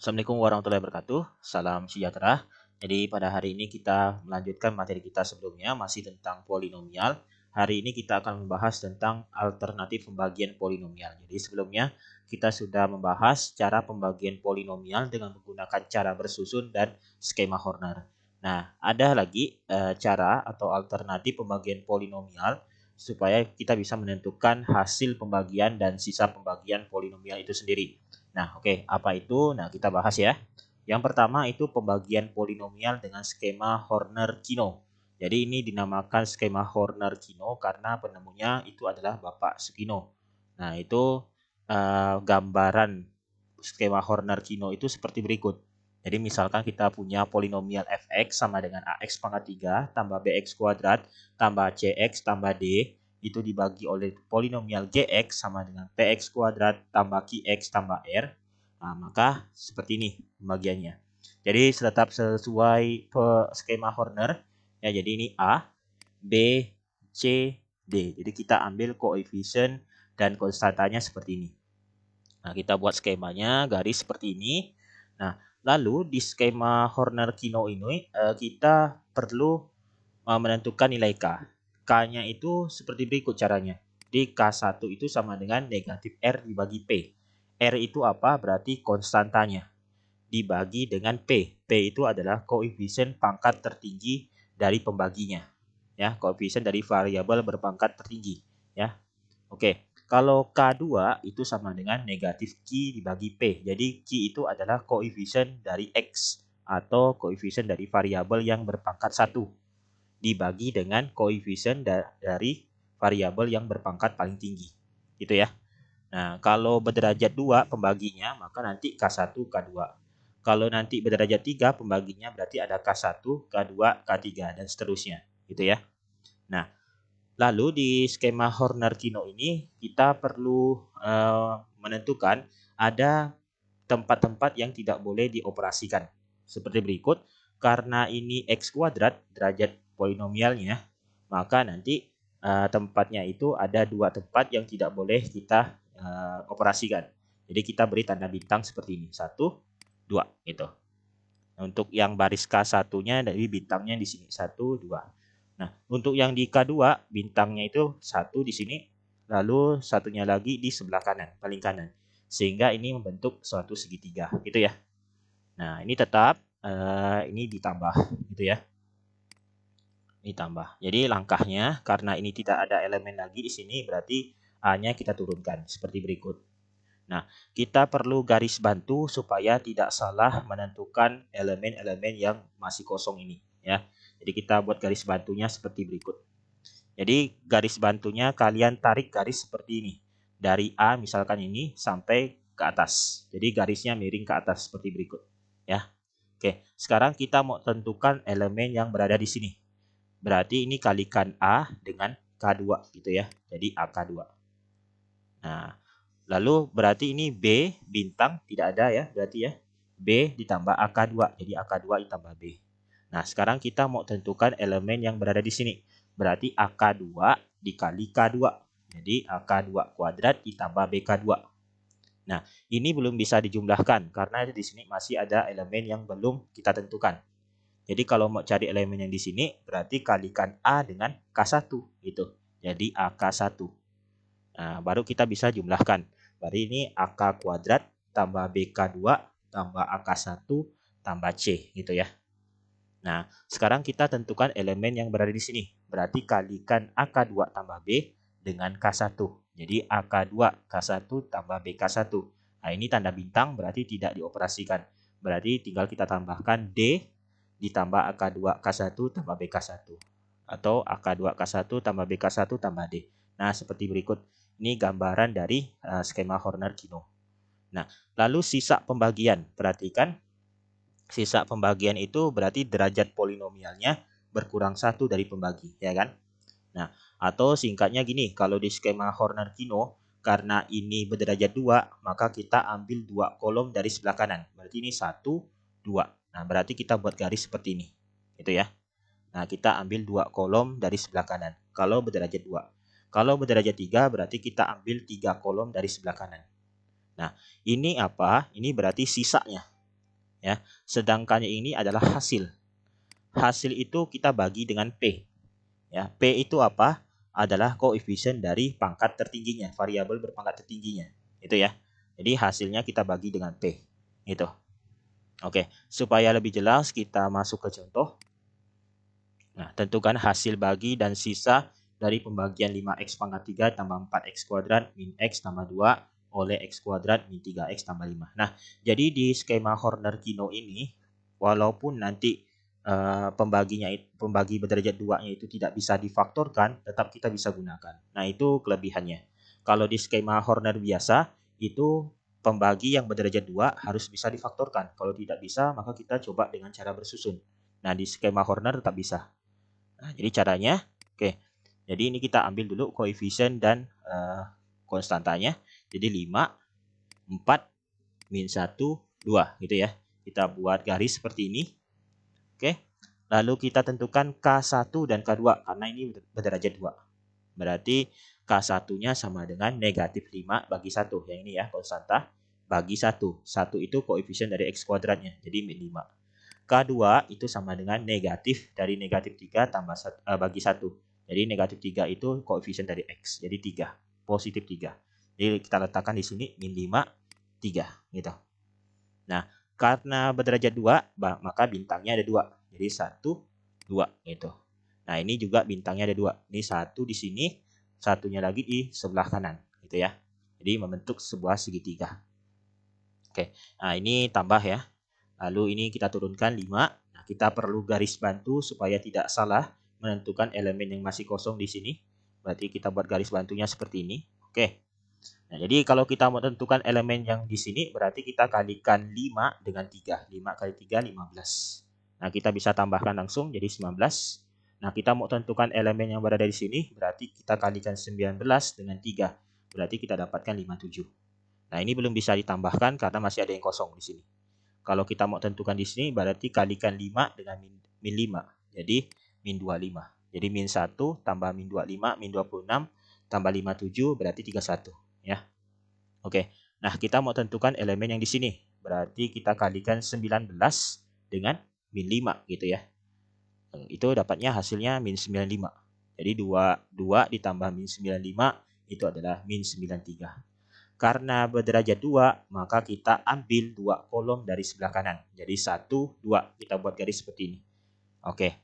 Assalamualaikum warahmatullahi wabarakatuh. Salam sejahtera. Jadi pada hari ini kita melanjutkan materi kita sebelumnya masih tentang polinomial. Hari ini kita akan membahas tentang alternatif pembagian polinomial. Jadi sebelumnya kita sudah membahas cara pembagian polinomial dengan menggunakan cara bersusun dan skema Horner. Nah, ada lagi cara atau alternatif pembagian polinomial supaya kita bisa menentukan hasil pembagian dan sisa pembagian polinomial itu sendiri. Nah, oke, apa itu? Nah, kita bahas ya. Yang pertama itu pembagian polinomial dengan skema Horner-Kino. Jadi ini dinamakan skema Horner-Kino karena penemunya itu adalah Bapak Sukino. Nah, itu gambaran skema Horner-Kino itu seperti berikut. Jadi misalkan kita punya polinomial fx sama dengan ax pangkat 3 tambah bx kuadrat tambah cx tambah d itu dibagi oleh polinomial gx sama dengan px kuadrat tambah qx tambah r. Nah, maka seperti ini pembagiannya. Jadi tetap sesuai skema Horner. Ya, jadi ini A, B, C, D. Jadi kita ambil koefisien dan konstantanya seperti ini. Nah, kita buat skemanya garis seperti ini. Nah, lalu di skema Horner-Kino ini kita perlu menentukan nilai K. K-nya itu seperti berikut caranya. Di K1 itu sama dengan negatif R dibagi P. R itu apa? Berarti konstantanya. Dibagi dengan P. P itu adalah koefisien pangkat tertinggi dari pembaginya. Ya, koefisien dari variabel berpangkat tertinggi. Ya, oke. Kalau K2 itu sama dengan negatif Q dibagi P. Jadi Q itu adalah koefisien dari X atau koefisien dari variabel yang berpangkat 1 dibagi dengan koefisien dari variabel yang berpangkat paling tinggi. Gitu ya. Nah, kalau berderajat 2 pembaginya, maka nanti K1, K2. Kalau nanti berderajat 3 pembaginya berarti ada K1, K2, K3 dan seterusnya. Gitu ya. Nah, lalu di skema Horner-Kino ini kita perlu menentukan ada tempat-tempat yang tidak boleh dioperasikan. Seperti berikut, karena ini X kuadrat derajat polinomialnya, maka nanti tempatnya itu ada dua tempat yang tidak boleh kita operasikan. Jadi kita beri tanda bintang seperti ini. 1, 2 gitu. Untuk yang baris K1-nya dari bintangnya di sini 1, 2. Nah, untuk yang di K2 bintangnya itu 1 di sini, lalu satunya lagi di sebelah kanan, paling kanan. Sehingga ini membentuk suatu segitiga, gitu ya. Nah, ini tetap ini ditambah, gitu ya. Ditambah. Jadi langkahnya karena ini tidak ada elemen lagi di sini, berarti A-nya kita turunkan seperti berikut. Nah, kita perlu garis bantu supaya tidak salah menentukan elemen-elemen yang masih kosong ini, ya. Jadi kita buat garis bantunya seperti berikut. Jadi garis bantunya kalian tarik garis seperti ini. Dari A misalkan ini sampai ke atas. Jadi garisnya miring ke atas seperti berikut, ya. Oke, sekarang kita mau tentukan elemen yang berada di sini. Berarti ini kalikan A dengan K2 gitu ya. Jadi AK2. Nah, lalu berarti ini B bintang tidak ada ya, berarti ya. B ditambah AK2, jadi AK2 ditambah B. Nah, sekarang kita mau tentukan elemen yang berada di sini. Berarti AK2 dikali K2. Jadi AK2 kuadrat ditambah BK2. Nah, ini belum bisa dijumlahkan karena di sini masih ada elemen yang belum kita tentukan. Jadi kalau mau cari elemen yang di sini, berarti kalikan A dengan K1 gitu. Jadi AK1. Nah, baru kita bisa jumlahkan. Berarti ini AK kuadrat tambah BK2 tambah AK1 tambah C gitu ya. Nah, sekarang kita tentukan elemen yang berada di sini. Berarti kalikan AK2 tambah B dengan K1. Jadi AK2 K1 tambah BK1. Nah, ini tanda bintang berarti tidak dioperasikan. Berarti tinggal kita tambahkan D ditambah AK2 K1 tambah BK1. Atau AK2 K1 tambah BK1 tambah D. Nah, seperti berikut. Ini gambaran dari skema Horner-Kino. Nah, lalu sisa pembagian. Perhatikan, sisa pembagian itu berarti derajat polinomialnya berkurang 1 dari pembagi, ya kan? Nah, atau singkatnya gini, kalau di skema Horner-Kino, karena ini berderajat 2, maka kita ambil 2 kolom dari sebelah kanan. Berarti ini 1, 2. Nah, berarti kita buat garis seperti ini. Itu ya. Nah, kita ambil 2 kolom dari sebelah kanan. Kalau berderajat 2. Kalau berderajat 3 berarti kita ambil 3 kolom dari sebelah kanan. Nah, ini apa? Ini berarti sisanya. ya. Sedangkan ini adalah hasil. Hasil itu kita bagi dengan P. Ya, P itu apa? Adalah koefisien dari pangkat tertingginya, variabel berpangkat tertingginya. Itu ya. Jadi hasilnya kita bagi dengan P. Itu. Oke, supaya lebih jelas kita masuk ke contoh. Nah, tentukan hasil bagi dan sisa dari pembagian 5x pangkat 3 tambah 4x kuadrat min x tambah 2 oleh x kuadrat min 3x tambah 5. Nah, jadi di skema Horner-Kino ini, walaupun nanti pembagi berderajat 2-nya itu tidak bisa difaktorkan, tetap kita bisa gunakan. Nah, itu kelebihannya. Kalau di skema Horner biasa, itu pembagi yang berderajat 2 harus bisa difaktorkan. Kalau tidak bisa, maka kita coba dengan cara bersusun. Nah, di skema Horner tetap bisa. Nah, jadi caranya, oke. Jadi ini kita ambil dulu koefisien dan konstantanya. Jadi 5, 4, min 1, 2 gitu ya. Kita buat garis seperti ini. Oke. Lalu kita tentukan K1 dan K2 karena ini berderajat 2. Berarti K1-nya sama dengan negatif 5 bagi 1. Yang ini ya, konstanta bagi 1. 1 itu koefisien dari X kuadratnya. Jadi min 5. K2 itu sama dengan negatif dari negatif 3 tambah bagi 1. Jadi negatif 3 itu koefisien dari X. Jadi 3. Positif 3. Jadi kita letakkan di sini min 5, 3. Gitu. Nah, karena berderajat 2, maka bintangnya ada 2. Jadi 1, 2. Gitu. Nah, ini juga bintangnya ada 2. Ini 1 di sini, satunya lagi di sebelah kanan. Gitu ya. Jadi membentuk sebuah segitiga. Oke, nah ini tambah ya. Lalu ini kita turunkan 5. Nah, kita perlu garis bantu supaya tidak salah menentukan elemen yang masih kosong di sini. Berarti kita buat garis bantunya seperti ini. Oke. Nah, jadi kalau kita mau tentukan elemen yang di sini, berarti kita kalikan 5 dengan 3. 5 kali 3, 15. Nah, kita bisa tambahkan langsung jadi 19. Nah, kita mau tentukan elemen yang berada di sini, berarti kita kalikan 19 dengan 3. Berarti kita dapatkan 57. Nah, ini belum bisa ditambahkan karena masih ada yang kosong di sini. Kalau kita mau tentukan di sini berarti kalikan 5 dengan min 5. Jadi min 25. Jadi min 1 tambah min 25, min 26 tambah 57 berarti 31 ya. Oke. Nah, kita mau tentukan elemen yang di sini. Berarti kita kalikan 19 dengan min 5 gitu ya. Itu dapatnya hasilnya min 95. Jadi 2 ditambah min 95 itu adalah min 93. Karena berderajat 2, maka kita ambil 2 kolom dari sebelah kanan. Jadi 1, 2. Kita buat garis seperti ini. Oke.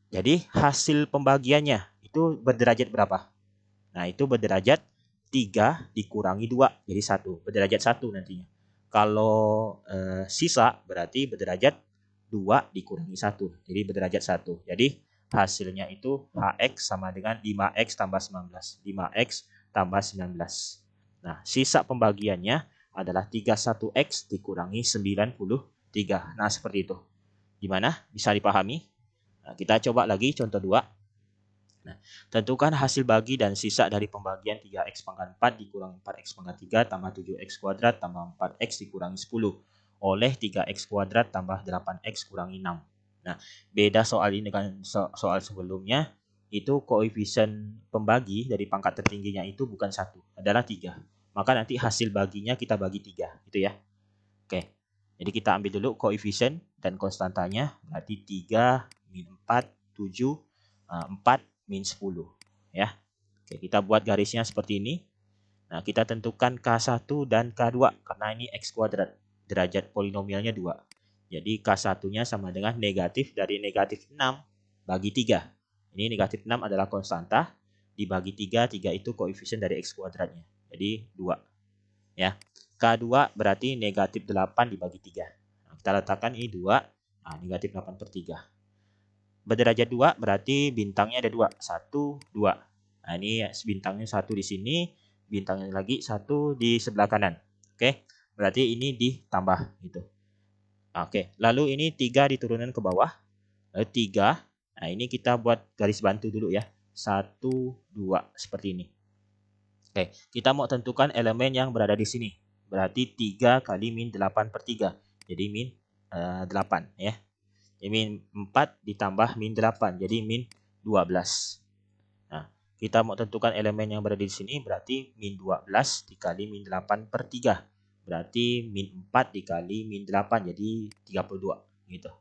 Jadi hasil pembagiannya itu berderajat berapa? Nah, itu berderajat 3 dikurangi 2. Jadi 1. Berderajat 1 nantinya. Kalau sisa berarti berderajat 2 dikurangi 1. Jadi berderajat 1. Jadi hasilnya itu HX sama dengan 5X tambah 19. 5X tambah 19. Nah, sisa pembagiannya adalah 31X dikurangi 93. Nah, seperti itu. Gimana? Bisa dipahami? Nah, kita coba lagi contoh 2. Nah, tentukan hasil bagi dan sisa dari pembagian 3X pangkat 4 dikurangi 4X pangkat 3 tambah 7X kuadrat tambah 4X dikurangi 10 oleh 3X kuadrat tambah 8X kurangi 6. Nah, beda soal ini dengan soal sebelumnya, itu koefisien pembagi dari pangkat tertingginya itu bukan 1, adalah 3. Maka nanti hasil baginya kita bagi 3, gitu ya. Oke, jadi kita ambil dulu koefisien dan konstantanya, berarti 3, min 4, 7, 4, min 10. Ya. Oke, kita buat garisnya seperti ini. Nah, kita tentukan K1 dan K2, karena ini X kuadrat, derajat polinomialnya 2. Jadi K1-nya sama dengan negatif dari negatif 6 bagi 3. Ini negatif 6 adalah konstanta, dibagi 3, 3 itu koefisien dari X kuadratnya. Jadi 2. Ya. K2 berarti negatif 8 dibagi 3. Nah, kita letakkan ini 2. Nah, negatif 8 per 3. Berderajat 2 berarti bintangnya ada 2. 1, 2. Nah, ini bintangnya 1 di sini. Bintangnya lagi 1 di sebelah kanan. Oke. Berarti ini ditambah gitu. Oke. Lalu ini 3 diturunkan ke bawah. Lalu 3. Nah, ini kita buat garis bantu dulu ya. 1, 2. Seperti ini. Oke, kita mau tentukan elemen yang berada di sini. Berarti 3 kali min 8 per 3. Jadi min 8 ya. Jadi min 4 ditambah min 8. Jadi min 12. Nah, kita mau tentukan elemen yang berada di sini. Berarti min 12 dikali min 8 per 3. Berarti min 4 dikali min 8 jadi 32 gitu.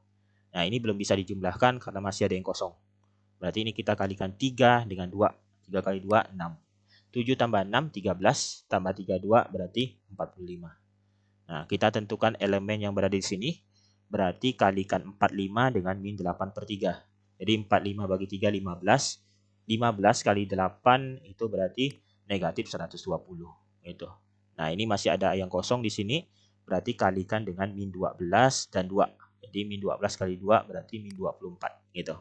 Nah, ini belum bisa dijumlahkan karena masih ada yang kosong. Berarti ini kita kalikan 3 dengan 2. 3 kali 2, 6. 7 tambah 6, 13. Tambah 32 berarti 45. Nah, kita tentukan elemen yang berada di sini. Berarti kalikan 45 dengan min 8 per 3. Jadi 45 bagi 3, 15. 15 kali 8 itu berarti negatif 120. Gitu. Nah, ini masih ada yang kosong di sini. Berarti kalikan dengan min 12 dan 2. Jadi min 12 kali 2 berarti min 24. Gitu.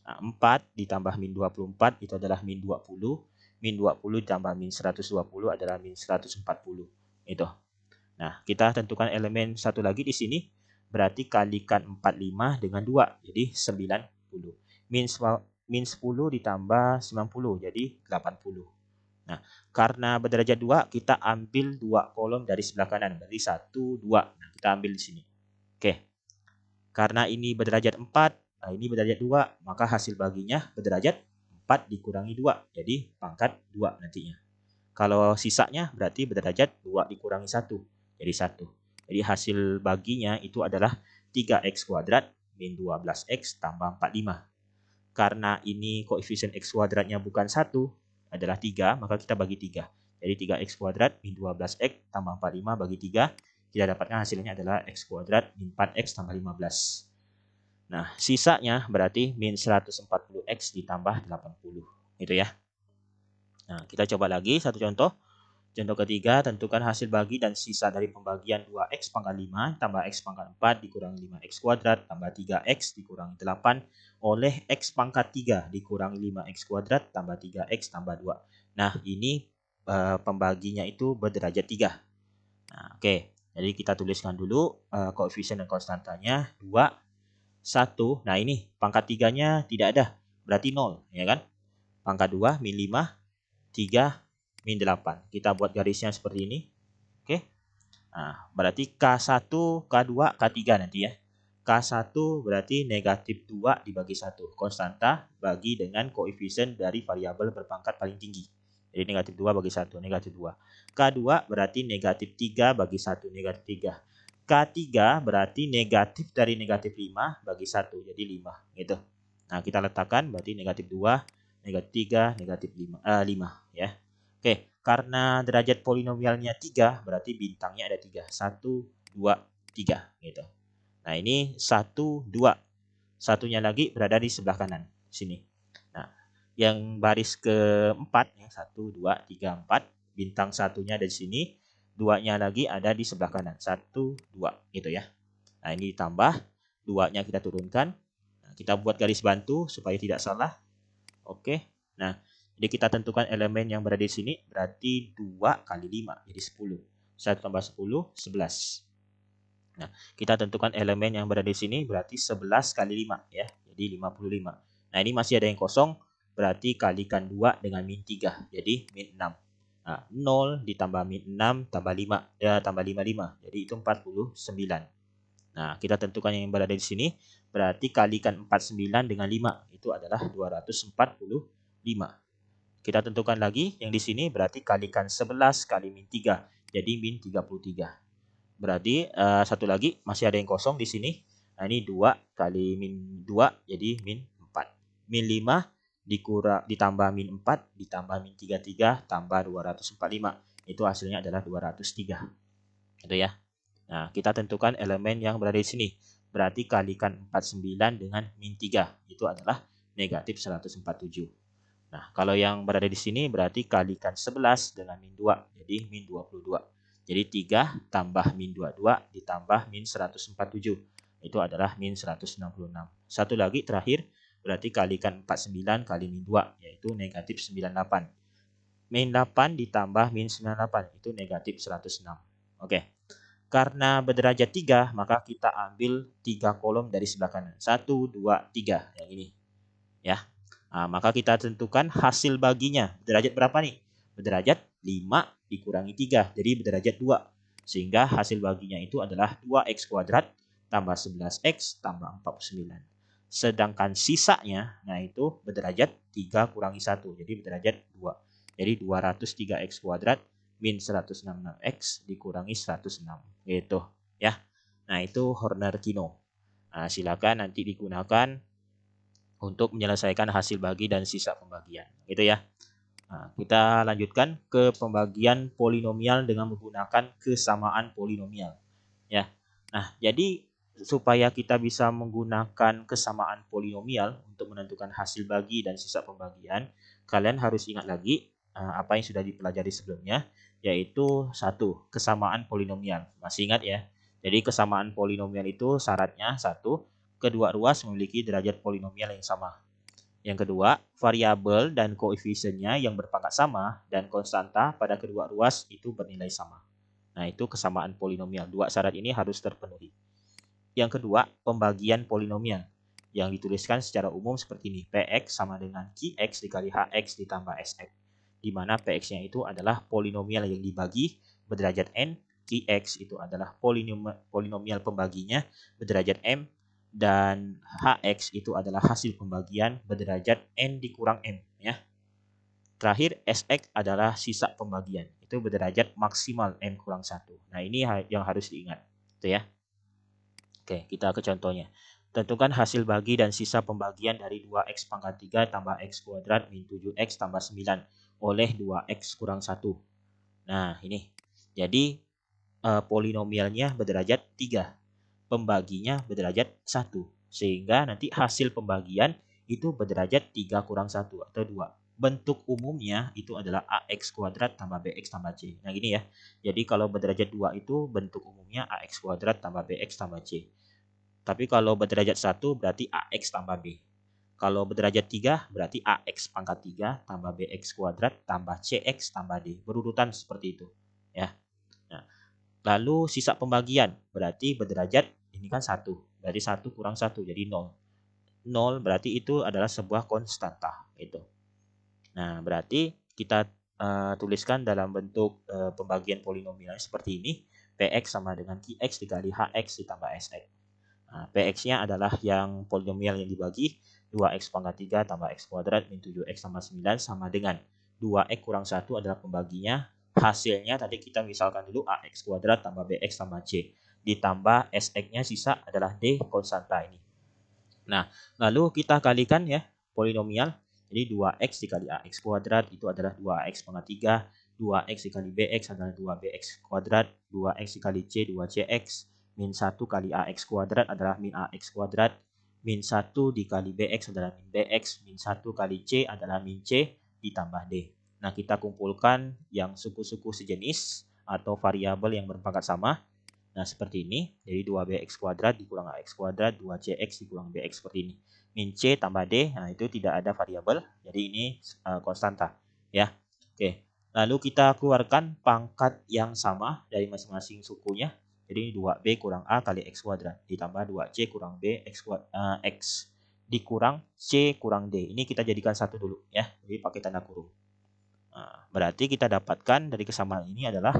Nah, 4 ditambah min 24 itu adalah min 20. Min 20 ditambah min 120 adalah min 140. Itu. Nah, kita tentukan elemen satu lagi di sini. Berarti kalikan 45 dengan 2. Jadi 90. Min 10 ditambah 90. Jadi 80. Nah, karena berderajat 2, kita ambil 2 kolom dari sebelah kanan. Berarti 1, 2. Nah, kita ambil di sini. Oke. Karena ini berderajat 4, nah ini berderajat 2, maka hasil baginya berderajat 4 dikurangi 2. Jadi pangkat 2 nantinya. Kalau sisanya berarti berderajat 2 dikurangi 1. Jadi 1. Jadi hasil baginya itu adalah 3x kuadrat min 12x tambah 45. Karena ini koefisien x kuadratnya bukan 1, adalah 3, maka kita bagi 3. Jadi 3x kuadrat min 12x tambah 45 bagi 3. Kita dapatkan hasilnya adalah x kuadrat min 4x tambah 15. Nah, sisanya berarti min 140x ditambah 80. Gitu ya. Nah, kita coba lagi satu contoh. Contoh ketiga, tentukan hasil bagi dan sisa dari pembagian 2x pangkat 5 tambah x pangkat 4 dikurangi 5x kuadrat tambah 3x dikurangi 8 oleh x pangkat 3 dikurangi 5x kuadrat tambah 3x tambah 2. Nah, ini pembaginya itu berderajat 3. Nah, oke. Jadi kita tuliskan dulu koefisien dan konstantanya 2, 1. Nah, ini pangkat 3-nya tidak ada. Berarti 0, ya kan? Pangkat 2, min 5, 3, min 8. Kita buat garisnya seperti ini. Oke. Nah, berarti K1, K2, K3 nanti ya. K1 berarti negatif 2 dibagi 1. Konstanta bagi dengan koefisien dari variabel berpangkat paling tinggi. Jadi negatif 2 bagi 1, negatif 2. K2 berarti negatif 3 bagi 1, negatif 3. K3 berarti negatif dari negatif 5 bagi 1, jadi 5. Gitu. Nah, kita letakkan berarti negatif 2, negatif 3, negatif 5. 5 ya. Oke, karena derajat polinomialnya 3, berarti bintangnya ada 3. 1, 2, 3. Gitu. Nah, ini 1, 2. Satunya lagi berada di sebelah kanan. Sini. Nah, yang baris keempat, 1, 2, 3, 4. Bintang satunya ada di sini. 2-nya lagi ada di sebelah kanan. 1, 2. Gitu ya. Nah, ini ditambah. 2-nya kita turunkan. Nah, kita buat garis bantu supaya tidak salah. Oke. Nah, jadi kita tentukan elemen yang berada di sini berarti 2 kali 5 jadi 10. 1 tambah 10, 11. Nah, kita tentukan elemen yang berada di sini berarti 11 kali 5 ya. Jadi 55. Nah, ini masih ada yang kosong berarti kalikan 2 dengan min 3. Jadi min 6. Nah, 0 ditambah min 6 tambah 5 ya tambah 55. Jadi itu 49. Nah, kita tentukan yang berada di sini berarti kalikan 49 dengan 5 itu adalah 245. Kita tentukan lagi yang di sini berarti kalikan 11 kali min 3 jadi min 33. Berarti satu lagi masih ada yang kosong di sini. Nah, ini 2 kali min 2 jadi min 4. Min 5 ditambah min 4 ditambah min 33 tambah 245. Itu hasilnya adalah 203. Gitu ya. Nah, kita tentukan elemen yang berada di sini. Berarti kalikan 49 dengan min 3. Itu adalah negatif 147. Nah, kalau yang berada di sini berarti kalikan 11 dengan min 2. Jadi min 22. Jadi 3 tambah min 22 ditambah min 147. Itu adalah min 166. Satu lagi terakhir berarti kalikan 49 kali min 2 yaitu negatif 98. Min 8 ditambah min 98 itu negatif 106. Oke. Karena berderajat 3 maka kita ambil 3 kolom dari sebelah kanan. 1, 2, 3 yang ini. Ya. Nah, maka kita tentukan hasil baginya. Berderajat berapa nih? Berderajat 5 dikurangi 3. Jadi berderajat 2. Sehingga hasil baginya itu adalah 2x kuadrat tambah 11x tambah 49. Sedangkan sisanya, nah itu berderajat 3 kurangi 1. Jadi berderajat 2. Jadi 203x kuadrat min 166x dikurangi 106 gitu ya. Nah, itu Horner-Kino. Nah, silakan nanti digunakan untuk menyelesaikan hasil bagi dan sisa pembagian gitu ya. Nah, kita lanjutkan ke pembagian polinomial dengan menggunakan kesamaan polinomial ya. Nah, jadi supaya kita bisa menggunakan kesamaan polinomial untuk menentukan hasil bagi dan sisa pembagian, kalian harus ingat lagi apa yang sudah dipelajari sebelumnya, yaitu satu, kesamaan polinomial. Masih ingat ya? Jadi kesamaan polinomial itu syaratnya satu, kedua ruas memiliki derajat polinomial yang sama. Yang kedua, variabel dan koefisiennya yang berpangkat sama dan konstanta pada kedua ruas itu bernilai sama. Nah, itu kesamaan polinomial. Dua syarat ini harus terpenuhi. Yang kedua, pembagian polinomial yang dituliskan secara umum seperti ini. Px sama dengan Qx dikali Hx ditambah Sx. Di mana Px-nya itu adalah polinomial yang dibagi berderajat n, Qx itu adalah polinomial pembaginya berderajat m, dan Hx itu adalah hasil pembagian berderajat n dikurang m ya. Terakhir, Sx adalah sisa pembagian. Itu berderajat maksimal n kurang 1. Nah, ini yang harus diingat. Itu ya. Oke, kita ke contohnya. Tentukan hasil bagi dan sisa pembagian dari 2x pangkat 3 tambah x kuadrat min 7x tambah 9 oleh 2x kurang 1. Nah, ini. Jadi, polinomialnya berderajat 3. Pembaginya berderajat 1. Sehingga nanti hasil pembagian itu berderajat 3 kurang 1 atau 2. Bentuk umumnya itu adalah ax kuadrat tambah bx tambah c. Nah, gini ya. Jadi kalau berderajat 2 itu bentuk umumnya ax kuadrat tambah bx tambah c. Tapi kalau berderajat 1 berarti ax tambah b. Kalau berderajat 3 berarti ax pangkat 3 tambah bx kuadrat tambah cx tambah d. Berurutan seperti itu. Ya. Nah, lalu sisa pembagian berarti berderajat ini kan 1. Berarti 1 kurang 1 jadi 0. 0 berarti itu adalah sebuah konstanta. Gitu. Nah, berarti kita tuliskan dalam bentuk pembagian polinomial seperti ini. Px sama dengan Qx dikali Hx ditambah Sx. Nah, Px-nya adalah yang polinomial yang dibagi 2x pangkat 3 tambah x kuadrat min 7x tambah 9 sama dengan 2x kurang 1 adalah pembaginya. Hasilnya tadi kita misalkan dulu ax kuadrat tambah bx tambah c. Ditambah Sx-nya sisa adalah d konstanta ini. Nah, lalu kita kalikan ya polinomial. Jadi 2x dikali ax kuadrat itu adalah 2x pangkat 3. 2x dikali bx adalah 2bx kuadrat. 2x dikali c 2cx. Min 1 kali ax kuadrat adalah min ax kuadrat. Min 1 dikali bx adalah min bx. Min 1 kali c adalah min c ditambah d. Nah, kita kumpulkan yang suku-suku sejenis atau variabel yang berpangkat sama. Nah, seperti ini. Jadi 2bx kuadrat dikurang ax kuadrat, 2cx dikurang bx seperti ini. Min c tambah d, nah itu tidak ada variabel. Jadi ini konstanta. Ya. Oke. Lalu kita keluarkan pangkat yang sama dari masing-masing sukunya. Jadi 2b kurang a kali x kuadrat ditambah 2c kurang b x dikurang c kurang d. Ini kita jadikan satu dulu ya. Jadi pakai tanda kurung. Nah, berarti kita dapatkan dari kesamaan ini adalah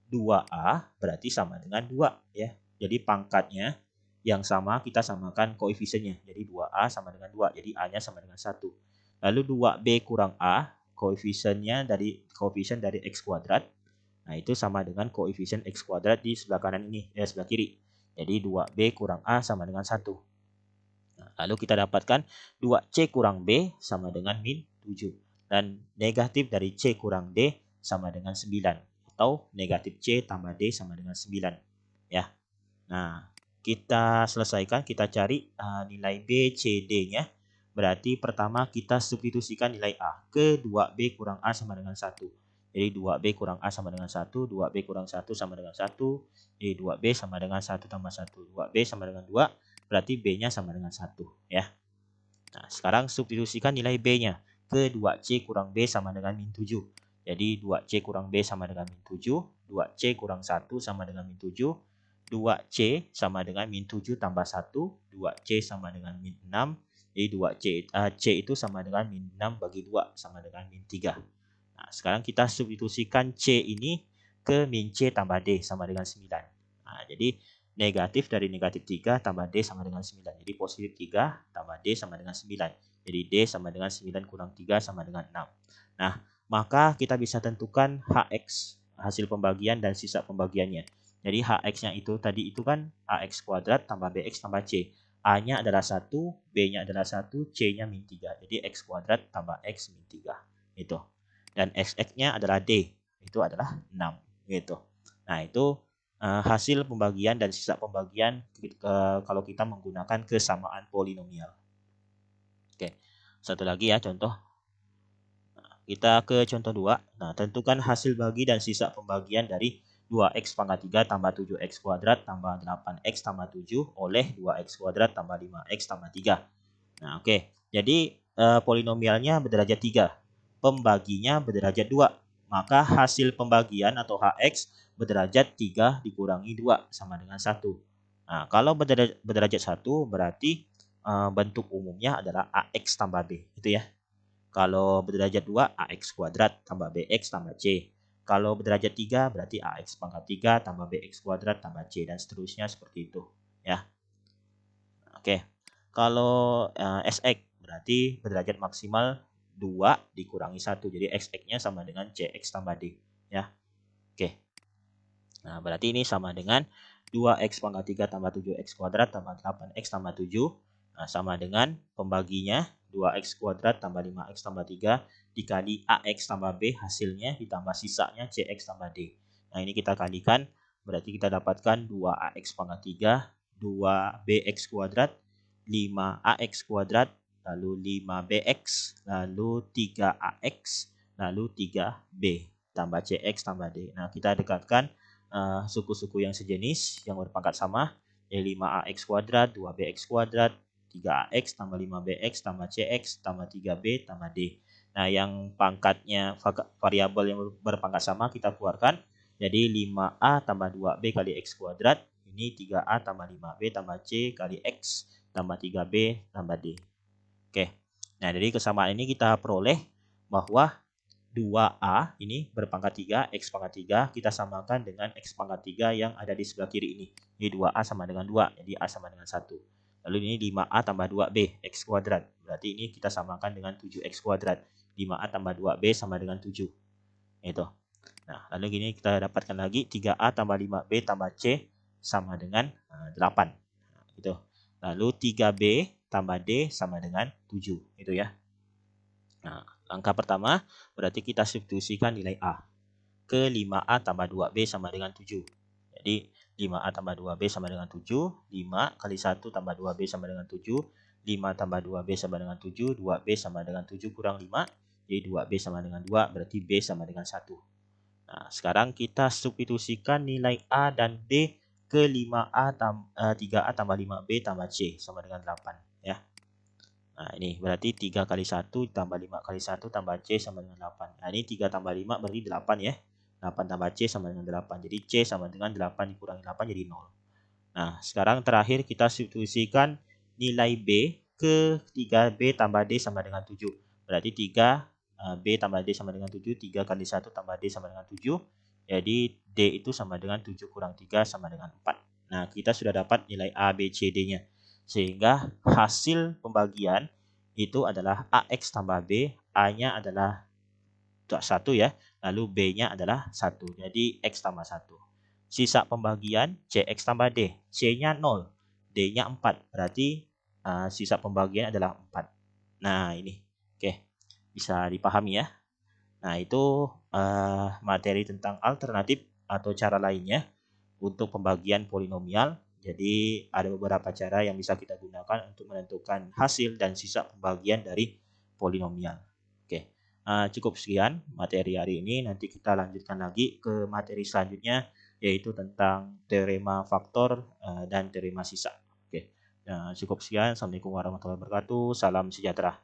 2a berarti sama dengan 2 ya. Jadi pangkatnya yang sama kita samakan koefisiennya. Jadi 2a sama dengan 2. Jadi a-nya sama dengan 1. Lalu 2b kurang a koefisien dari x kuadrat. Nah, itu sama dengan koefisien x kuadrat di sebelah kanan ini, sebelah kiri. Jadi 2b kurang a sama dengan 1. Nah, lalu kita dapatkan 2c kurang b sama dengan min 7. Dan negatif dari c kurang d sama dengan 9. Atau negatif c tambah d sama dengan 9. Ya. Nah, kita selesaikan, kita cari nilai b, c, d-nya. Berarti pertama kita substitusikan nilai a ke 2b kurang a sama dengan 1. Jadi 2b kurang a sama dengan 1, 2b kurang 1 sama dengan 1, jadi 2b sama dengan 1 tambah 1, 2b sama dengan 2, berarti b-nya sama dengan 1 ya. Nah, sekarang substitusikan nilai b-nya ke 2c kurang b sama dengan min 7. Jadi 2c kurang b sama dengan min 7, 2c kurang 1 sama dengan min 7, 2c sama dengan min 7 tambah 1, 2c sama dengan min 6, jadi 2c c itu sama dengan min 6 bagi 2 sama dengan min 3. Nah, sekarang kita substitusikan c ini ke min c tambah d sama dengan 9. Nah, jadi negatif dari negatif 3 tambah d sama dengan 9. Jadi positif 3 tambah d sama dengan 9. Jadi d sama dengan 9 kurang 3 sama dengan 6. Nah, maka kita bisa tentukan hx hasil pembagian dan sisa pembagiannya. Jadi HX-nya itu tadi itu kan AX kuadrat tambah BX tambah C. A-nya adalah 1, B-nya adalah 1, C-nya min 3. Jadi X kuadrat tambah X min 3. Itu. Dan XX-nya adalah D. Itu adalah 6. Gitu. Nah, itu hasil pembagian dan sisa pembagian kalau kita menggunakan kesamaan polinomial. Oke. Satu lagi ya contoh. Kita ke contoh 2. Nah, tentukan hasil bagi dan sisa pembagian dari 2x pangkat 3 tambah 7x kuadrat tambah 8x tambah 7 oleh 2x kuadrat tambah 5x tambah 3. Nah, oke. Jadi polinomialnya berderajat 3. Pembaginya berderajat 2. Maka hasil pembagian atau HX berderajat 3 dikurangi 2 sama dengan 1. Nah, kalau berderajat 1 berarti bentuk umumnya adalah AX tambah B. Itu ya. Kalau berderajat 2, AX kuadrat tambah BX tambah C. Kalau berderajat 3, berarti AX pangkat 3 tambah BX kuadrat tambah C. Dan seterusnya seperti itu. Ya. Oke. Kalau SX, berarti berderajat maksimal 2 dikurangi 1. Jadi XX-nya sama dengan CX tambah D. Ya. Oke. Nah, berarti ini sama dengan 2x pangkat 3 tambah 7x kuadrat tambah 8x tambah 7. Nah, sama dengan pembaginya 2x kuadrat tambah 5x tambah 3 dikali AX tambah B hasilnya ditambah sisanya CX tambah D. Nah, ini kita kalikan berarti kita dapatkan 2AX pangkat 3, 2BX kuadrat, 5AX kuadrat, lalu 5BX, lalu 3AX, lalu 3B tambah CX tambah D. Nah, kita dekatkan suku-suku yang sejenis yang berpangkat sama, yaitu 5AX kuadrat, 2BX kuadrat, 3AX tambah 5BX tambah CX tambah 3B tambah D. Nah, yang pangkatnya variabel yang berpangkat sama kita keluarkan. Jadi 5A tambah 2B kali X kuadrat. Ini 3A tambah 5B tambah C kali X tambah 3B tambah D. Oke. Nah, dari kesamaan ini kita peroleh bahwa 2A ini berpangkat 3, X pangkat 3, kita samakan dengan X pangkat 3 yang ada di sebelah kiri ini. Jadi 2A sama dengan 2, jadi A sama dengan 1. Lalu ini 5A tambah 2B, X kuadrat. Berarti ini kita samakan dengan 7X kuadrat. 5A tambah 2B sama dengan 7. Itu. Nah, lalu gini kita dapatkan lagi 3A tambah 5B tambah C sama dengan 8. Nah, gitu. Lalu 3B tambah D sama dengan 7. Itu ya. Nah, langkah pertama berarti kita substitusikan nilai A ke 5A tambah 2B sama dengan 7. Jadi 5A tambah 2B sama dengan 7, 5 kali 1 tambah 2B sama dengan 7, 5 tambah 2B sama dengan 7, 2B sama dengan 7 kurang 5, jadi 2B sama dengan 2, berarti B sama dengan 1. Nah, sekarang kita substitusikan nilai A dan B ke 3A tambah 5B tambah C sama dengan 8. Ya. Nah, ini berarti 3 kali 1 tambah 5 kali 1 tambah C sama dengan 8. Nah, ini 3 tambah 5 berarti 8 ya. 8 tambah C sama dengan 8. Jadi C sama dengan 8 dikurangi 8 jadi 0. Nah, sekarang terakhir kita substitusikan nilai B ke 3B tambah D sama dengan 7. Berarti 3B tambah D sama dengan 7. 3 kali 1 tambah D sama dengan 7. Jadi D itu sama dengan 7 kurang 3 sama dengan 4. Nah, kita sudah dapat nilai A, B, C, D-nya. Sehingga hasil pembagian itu adalah AX tambah B, A-nya adalah 1 ya, lalu B-nya adalah 1. Jadi X tambah 1. Sisa pembagian CX tambah D, C-nya 0, D-nya 4. Berarti sisa pembagian adalah 4. Nah, ini. Oke, bisa dipahami ya. Nah, itu materi tentang alternatif atau cara lainnya untuk pembagian polinomial. Jadi ada beberapa cara yang bisa kita gunakan untuk menentukan hasil dan sisa pembagian dari polinomial. Oke, cukup sekian materi hari ini. Nanti kita lanjutkan lagi ke materi selanjutnya, yaitu tentang teorema faktor dan teorema sisa. Oke, cukup sekian. Assalamualaikum warahmatullahi wabarakatuh. Salam sejahtera.